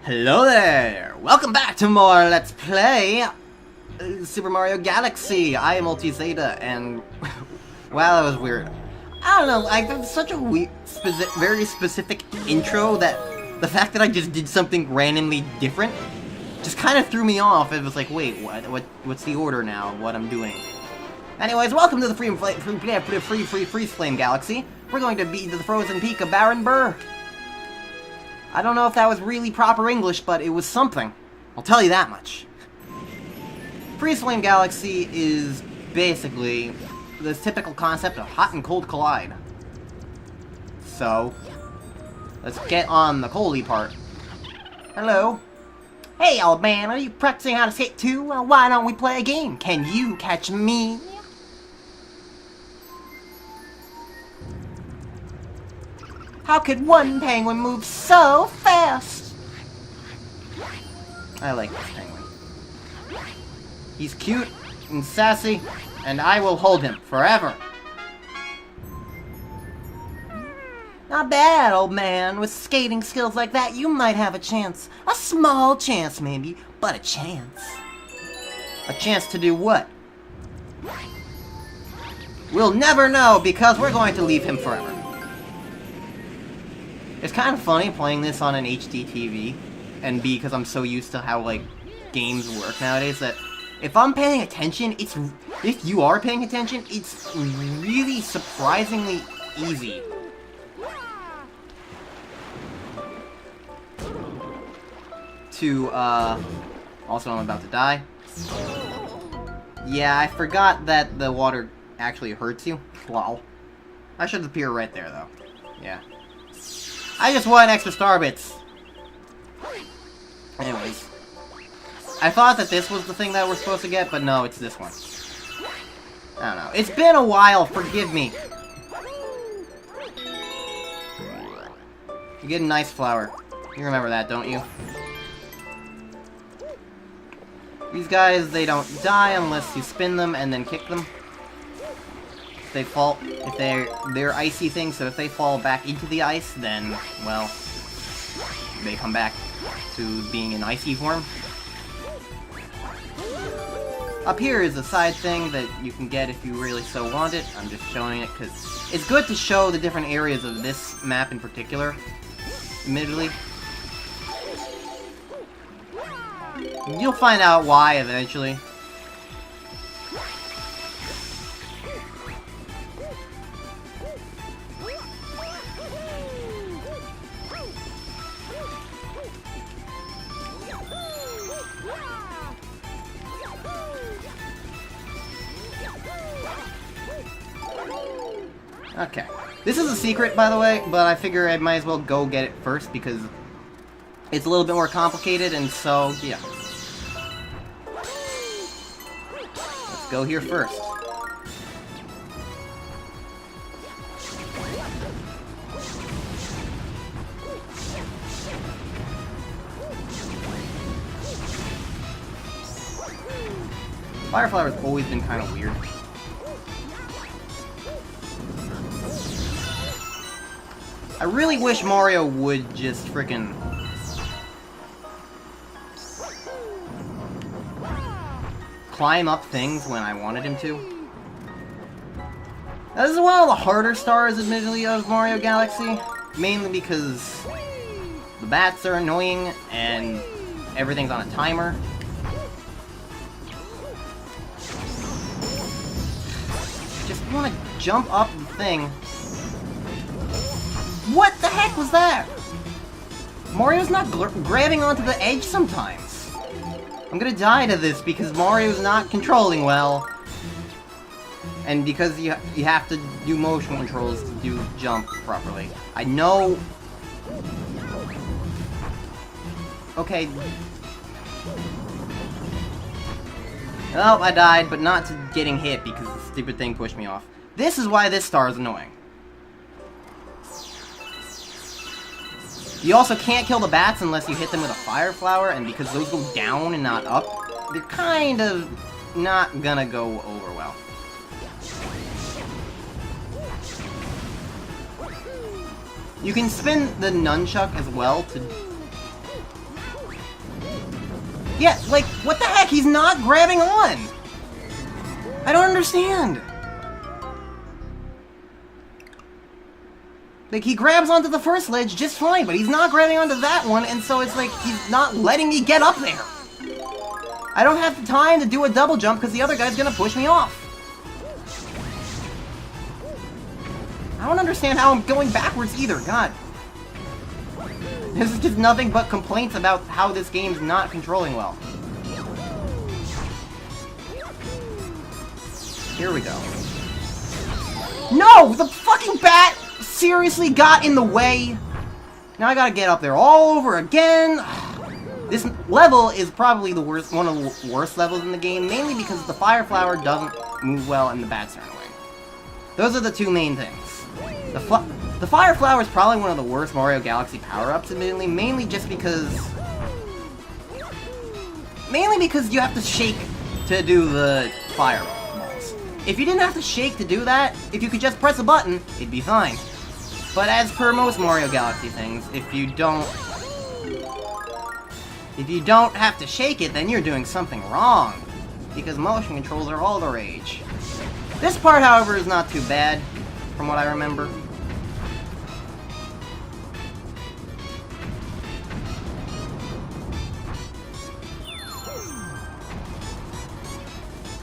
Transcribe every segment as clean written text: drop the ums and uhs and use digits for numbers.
Hello there! Welcome back to more Let's Play Super Mario Galaxy. I am Ultizeta, and wow, that was weird. I don't know, I have such a weird, very specific intro that the fact that I just did something randomly different just kind of threw me off. It was like, wait, what's the order now of what I'm doing? Anyways, welcome to the Freeze Flame Galaxy. We're going to be to the frozen peak of Berenberg. I don't know if that was really proper English, but it was something. I'll tell you that much. Freeze Flame Galaxy is basically this typical concept of hot and cold collide. So, let's get on the coldy part. Hello. Hey, old man, are you practicing how to skate too? Well, why don't we play a game? Can you catch me? How could one penguin move so fast? I like this penguin. He's cute and sassy, and I will hold him forever. Not bad, old man. With skating skills like that, you might have a chance. A small chance, maybe, but a chance. A chance to do what? We'll never know, because we're going to leave him forever. It's kind of funny playing this on an HD TV, and B, because I'm so used to how, like, games work nowadays, that if I'm paying attention, if you are paying attention, it's really surprisingly easy. To, also I'm about to die. Yeah, I forgot that the water actually hurts you. Lol. I should appear right there, though. Yeah. I just want extra star bits. Anyways. I thought that this was the thing that we're supposed to get, but no, it's this one. I don't know. It's been a while, forgive me. You get a nice flower. You remember that, don't you? These guys, they don't die unless you spin them and then kick them. They fall, if they're icy things, so if they fall back into the ice, then, well, they come back to being in icy form. Up here is a side thing that you can get if you really so want it. I'm just showing it because it's good to show the different areas of this map in particular, admittedly. You'll find out why eventually. Okay. This is a secret, by the way, but I figure I might as well go get it first because it's a little bit more complicated, and so, yeah. Let's go here first. Fire Flower's always been kind of weird. I really wish Mario would just frickin' climb up things when I wanted him to. Now, this is one of the harder stars, admittedly, of Mario Galaxy, mainly because the bats are annoying and everything's on a timer. Just want to jump up the thing. What the heck was that? Mario's not grabbing onto the edge sometimes. I'm gonna die to this because Mario's not controlling well. And because you have to do motion controls to do jump properly. I know... Okay. Well, I died, but not to getting hit because the stupid thing pushed me off. This is why this star is annoying. You also can't kill the bats unless you hit them with a fire flower, and because those go down and not up, they're kind of not gonna go over well. You can spin the nunchuck as well to Yeah, like, what the heck? He's not grabbing on! I don't understand! Like, he grabs onto the first ledge just fine, but he's not grabbing onto that one, and so it's like, he's not letting me get up there! I don't have the time to do a double jump because the other guy's gonna push me off! I don't understand how I'm going backwards either, god. This is just nothing but complaints about how this game's not controlling well. Here we go. No! The fucking bat seriously got in the way! Now I gotta get up there all over again! This level is probably the worst, one of the worst levels in the game, mainly because the fire flower doesn't move well and the bats are annoying. Those are the two main things. The fire flower is probably one of the worst Mario Galaxy power-ups, admittedly, mainly because you have to shake to do the fireballs. If you didn't have to shake to do that, if you could just press a button, it'd be fine. But as per most Mario Galaxy things, if you don't have to shake it, then you're doing something wrong. Because motion controls are all the rage. This part, however, is not too bad, from what I remember.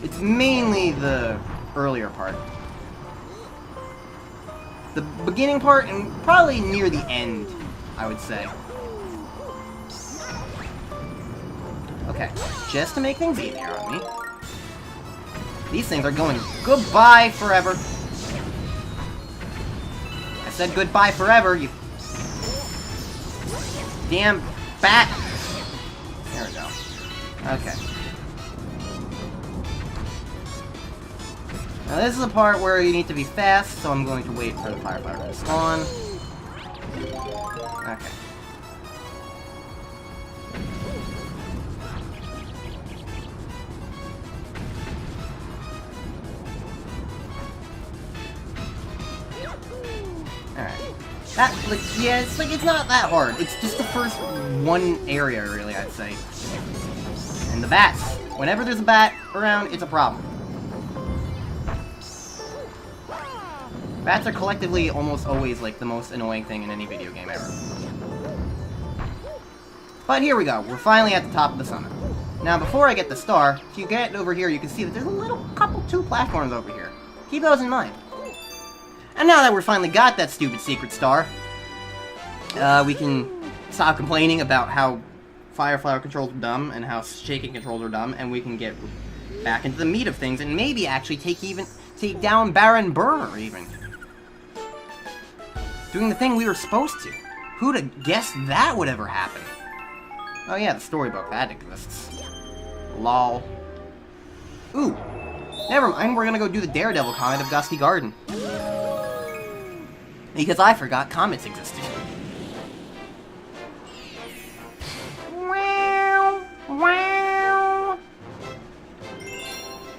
It's mainly the earlier part. The beginning part, and probably near the end, I would say. Okay, just to make things easier on me. These things are going goodbye forever. I said goodbye forever, you damn bat. There we go. Okay. Now this is a part where you need to be fast, so I'm going to wait for the firefighter to spawn. Okay. Alright. Yeah, it's like, it's not that hard. It's just the first one area, really, I'd say. And the bats. Whenever there's a bat around, it's a problem. Bats are collectively almost always, like, the most annoying thing in any video game ever. But here we go. We're finally at the top of the summit. Now, before I get the star, if you get over here, you can see that there's a little two platforms over here. Keep those in mind. And now that we're finally got that stupid secret star, we can stop complaining about how fire flower controls are dumb and how shaking controls are dumb, and we can get back into the meat of things and maybe actually take down Berenberg, even. Doing the thing we were supposed to. Who'd have guessed that would ever happen? Oh yeah, the storybook, that exists. Lol. Ooh. Never mind, we're gonna go do the Daredevil comet of Gusty Garden. Because I forgot comets existed.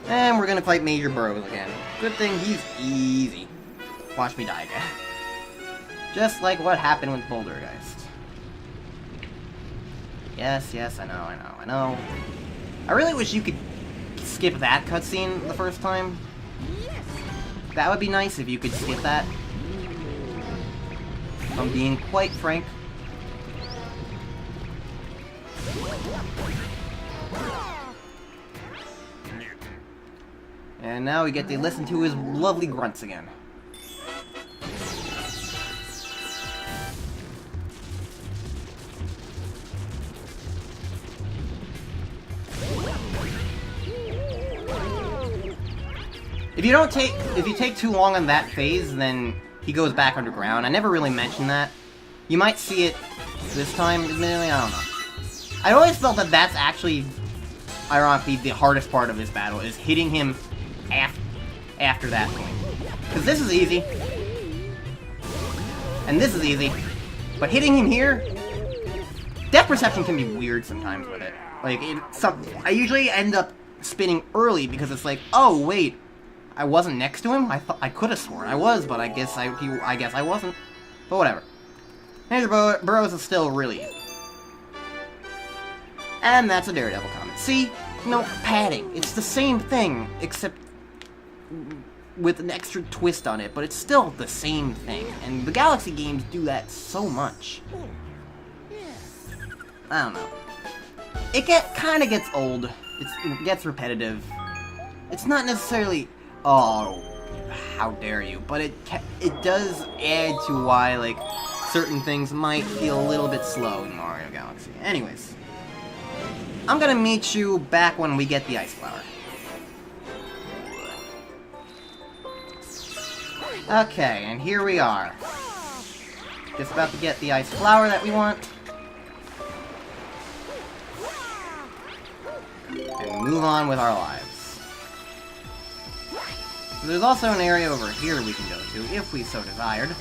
And we're gonna fight Major Burrows again. Good thing he's easy. Watch me die again. Just like what happened with Bouldergeist. Yes, I know. I really wish you could skip that cutscene the first time. That would be nice if you could skip that. If I'm being quite frank. And now we get to listen to his lovely grunts again. If you take too long on that phase, then he goes back underground. I never really mentioned that. You might see it this time, admittedly, I don't know. I always felt that that's actually, ironically, the hardest part of this battle, is hitting him after that point. Because this is easy. And this is easy. But hitting him here, depth perception can be weird sometimes with it. Like, I usually end up spinning early because it's like, oh, wait. I wasn't next to him? I could have sworn I was, but I guess I wasn't. But whatever. Major Burrows is still really easy. And that's a Daredevil comment. See? No, padding. It's the same thing, except with an extra twist on it, but it's still the same thing. And the Galaxy games do that so much. I don't know. It kinda gets old. It gets repetitive. It's not necessarily, oh, how dare you, but it does add to why, like, certain things might feel a little bit slow in Mario Galaxy. Anyways, I'm gonna meet you back when we get the Ice Flower. Okay, and here we are. Just about to get the Ice Flower that we want. And move on with our lives. So there's also an area over here we can go to, if we so desired.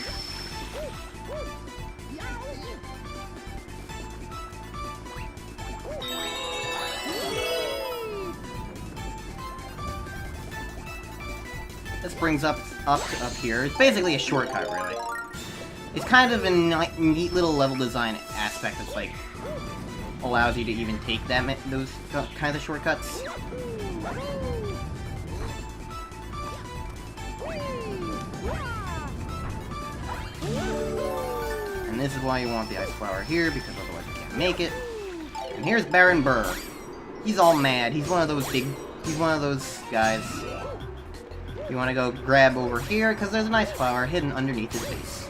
This brings up here. It's basically a shortcut, really. It's kind of a neat little level design aspect that's like allows you to even take those kinds of shortcuts. And this is why you want the Ice Flower here, because otherwise you can't make it. And here's Berenberg. He's all mad. He's one of those guys. You want to go grab over here, because there's an Ice Flower hidden underneath his base.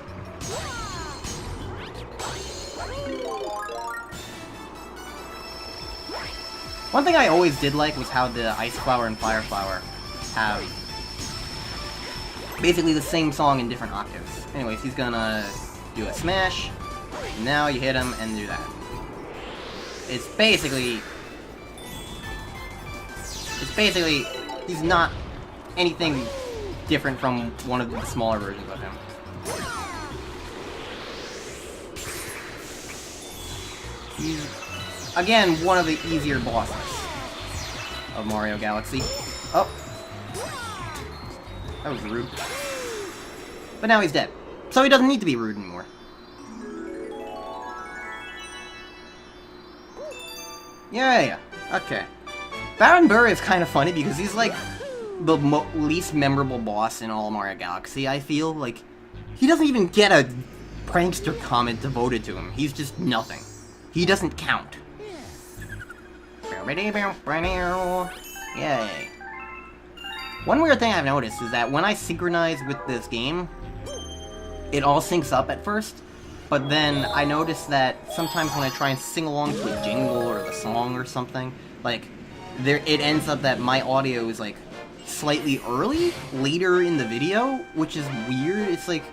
One thing I always did like was how the Ice Flower and Fire Flower have basically the same song in different octaves. Anyways, he's gonna do a smash, now you hit him and do that. It's basically, he's not anything different from one of the smaller versions of him. He's, again, one of the easier bosses of Mario Galaxy. Oh. That was rude. But now he's dead. So he doesn't need to be rude anymore. Yeah. Okay. Berenberg is kind of funny because he's like the least memorable boss in all Mario Galaxy, I feel. Like, he doesn't even get a prankster comment devoted to him. He's just nothing. He doesn't count. Yay. One weird thing I've noticed is that when I synchronize with this game, it all syncs up at first, but then I notice that sometimes when I try and sing along to a jingle or the song or something, like, it ends up that my audio is, like, slightly later in the video, which is weird. It's like,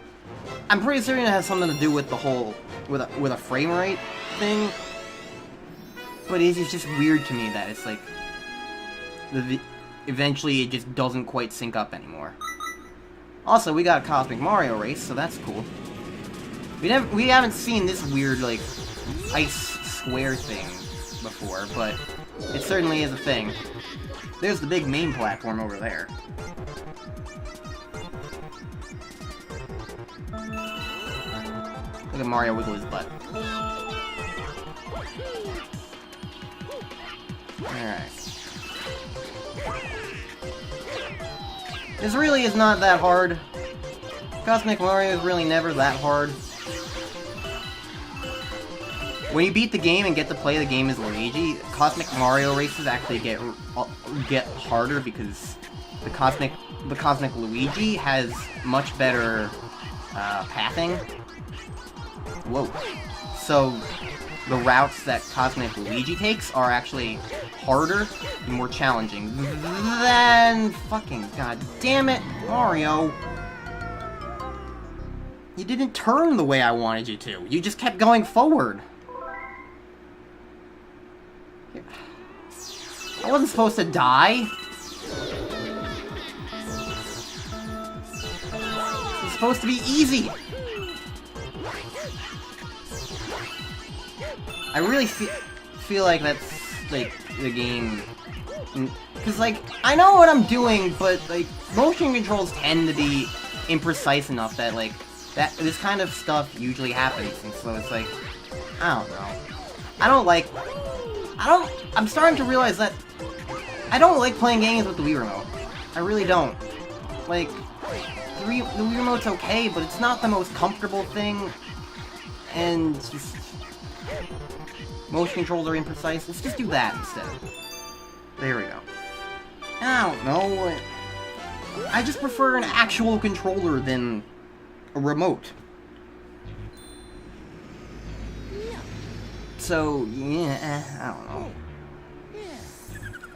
I'm pretty certain it has something to do with the whole, with a frame rate thing, but it's just weird to me that it's like, eventually it just doesn't quite sync up anymore. Also, we got a Cosmic Mario race, so that's cool. We haven't seen this weird, like, ice square thing before, but it certainly is a thing. There's the big main platform over there. Look at Mario wiggle his butt. Alright. This really is not that hard. Cosmic Mario is really never that hard. When you beat the game and get to play the game as Luigi, Cosmic Mario races actually get harder because the Cosmic Luigi has much better pathing. Whoa. So the routes that Cosmic Luigi takes are actually harder and more challenging than fucking goddamn Mario. You didn't turn the way I wanted you to. You just kept going forward. I wasn't supposed to die. It's supposed to be easy. I really feel like that's, like, the game. Because, like, I know what I'm doing, but, like, motion controls tend to be imprecise enough that, like, this kind of stuff usually happens. And so it's like, I don't know. I'm starting to realize that I don't like playing games with the Wii Remote. I really don't. Like, the Wii Remote's okay, but it's not the most comfortable thing, and it's just... motion controls are imprecise. Let's just do that instead. There we go. I don't know. I just prefer an actual controller than a remote. So, yeah, I don't know.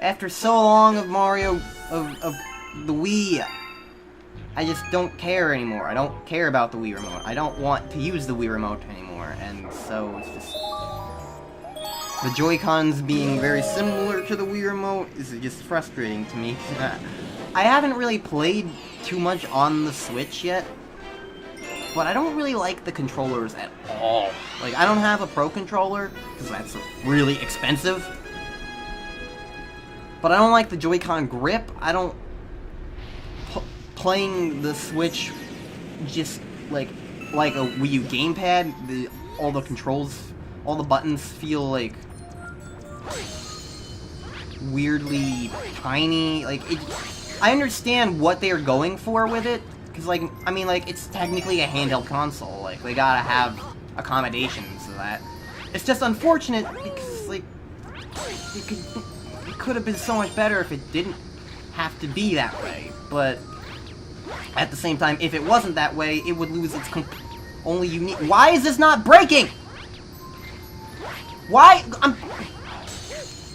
After so long of Mario, of the Wii, I just don't care anymore. I don't care about the Wii Remote. I don't want to use the Wii Remote anymore, and so it's just... the Joy-Cons being very similar to the Wii Remote is just frustrating to me. I haven't really played too much on the Switch yet, but I don't really like the controllers at all. Like, I don't have a Pro Controller, because that's really expensive. But I don't like the Joy-Con grip. I don't... playing the Switch just like a Wii U gamepad, all the controls, all the buttons feel like weirdly tiny. Like, I understand what they're going for with it, because, like, I mean, like, it's technically a handheld console. Like, they gotta have accommodations to that. It's just unfortunate because, like, it could have been so much better if it didn't have to be that way. But at the same time, if it wasn't that way, it would lose its only unique... Why is this not breaking? Why?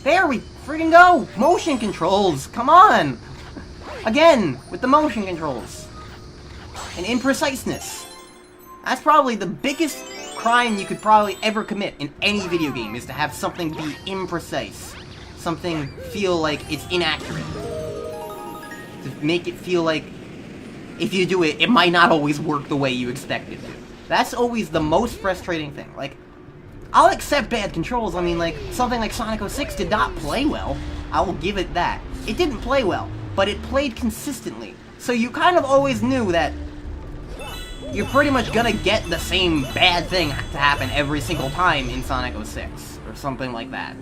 There we friggin' go! Motion controls! Come on! Again, with the motion controls. And impreciseness. That's probably the biggest crime you could probably ever commit in any video game, is to have something be imprecise. Something feel like it's inaccurate. To make it feel like if you do it, it might not always work the way you expect it to. That's always the most frustrating thing. Like, I'll accept bad controls. I mean, like, something like Sonic 06 did not play well. I will give it that. It didn't play well, but it played consistently. So you kind of always knew that you're pretty much gonna get the same bad thing to happen every single time in Sonic 06, or something like that.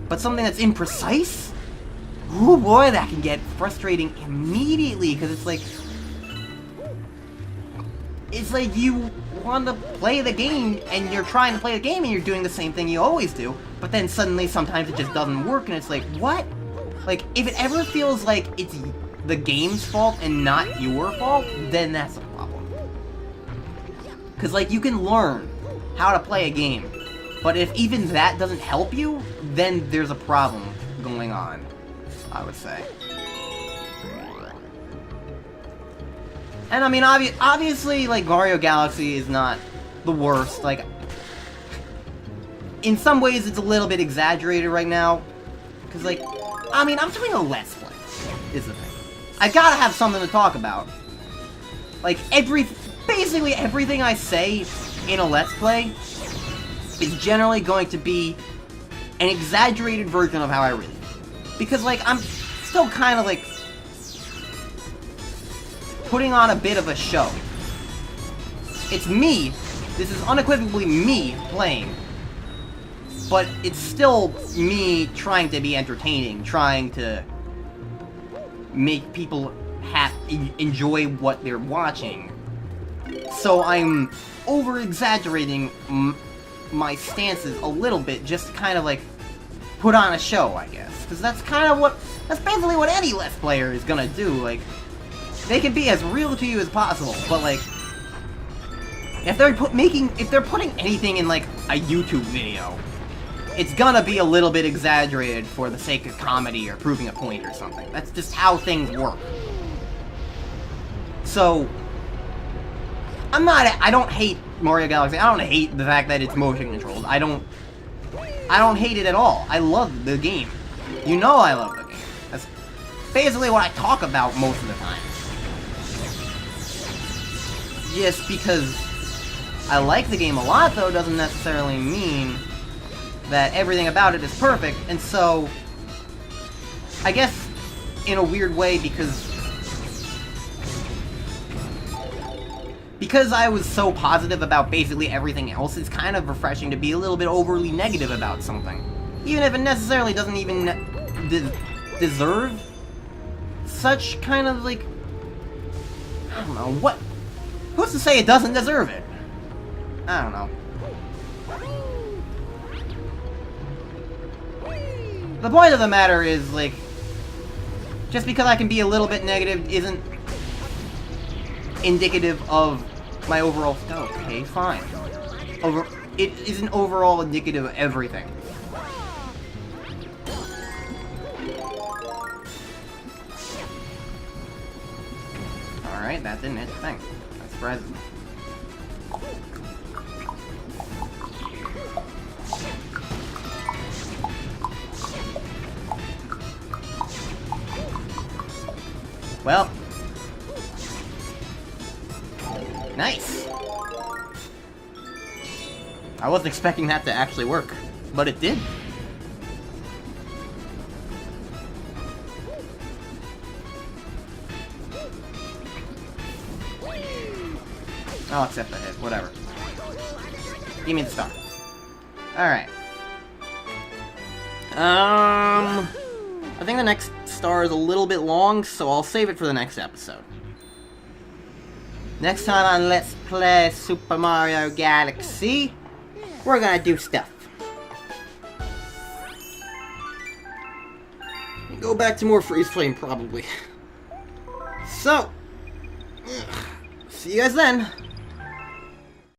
But something that's imprecise? Oh boy, that can get frustrating immediately, because it's like you want to play the game, and you're trying to play the game, and you're doing the same thing you always do, but then suddenly sometimes it just doesn't work, and it's like, what? Like, if it ever feels like it's the game's fault and not your fault, then that's a problem. Because, like, you can learn how to play a game, but if even that doesn't help you, then there's a problem going on, I would say. And I mean, obviously, like, Mario Galaxy is not the worst. Like, in some ways, it's a little bit exaggerated right now. Because, like, I mean, I'm doing a Let's Play, is the thing. I gotta have something to talk about. Like, basically everything I say in a Let's Play is generally going to be an exaggerated version of how I really feel. Because, like, I'm still kind of, like, putting on a bit of a show. It's me. This is unequivocally me playing. But it's still me trying to be entertaining, trying to make people enjoy what they're watching. So I'm over-exaggerating my stances a little bit, just to kind of, like, put on a show, I guess. Because that's basically what any Let's Player is gonna do. Like, they can be as real to you as possible, but, like, if they're putting anything in, like, a YouTube video, it's gonna be a little bit exaggerated for the sake of comedy or proving a point or something. That's just how things work. So, I don't hate Mario Galaxy. I don't hate the fact that it's motion controlled. I don't hate it at all. I love the game. You know I love the game. That's basically what I talk about most of the time. Just because I like the game a lot, though, doesn't necessarily mean that everything about it is perfect, and so, I guess, in a weird way, because I was so positive about basically everything else, it's kind of refreshing to be a little bit overly negative about something. Even if it necessarily doesn't even deserve such kind of, like, I don't know, what? Who's to say it doesn't deserve it? I don't know. The point of the matter is, like, just because I can be a little bit negative isn't indicative of my overall... Okay, fine. It isn't overall indicative of everything. Alright, that didn't hit the thing. That surprises me. Well. Nice! I wasn't expecting that to actually work, but it did. I'll accept the hit, whatever. Give me the star. Alright. I think the next star is a little bit long, so I'll save it for the next episode. Next time on Let's Play Super Mario Galaxy, we're gonna do stuff. Go back to more freeze flame, probably. So, see you guys then.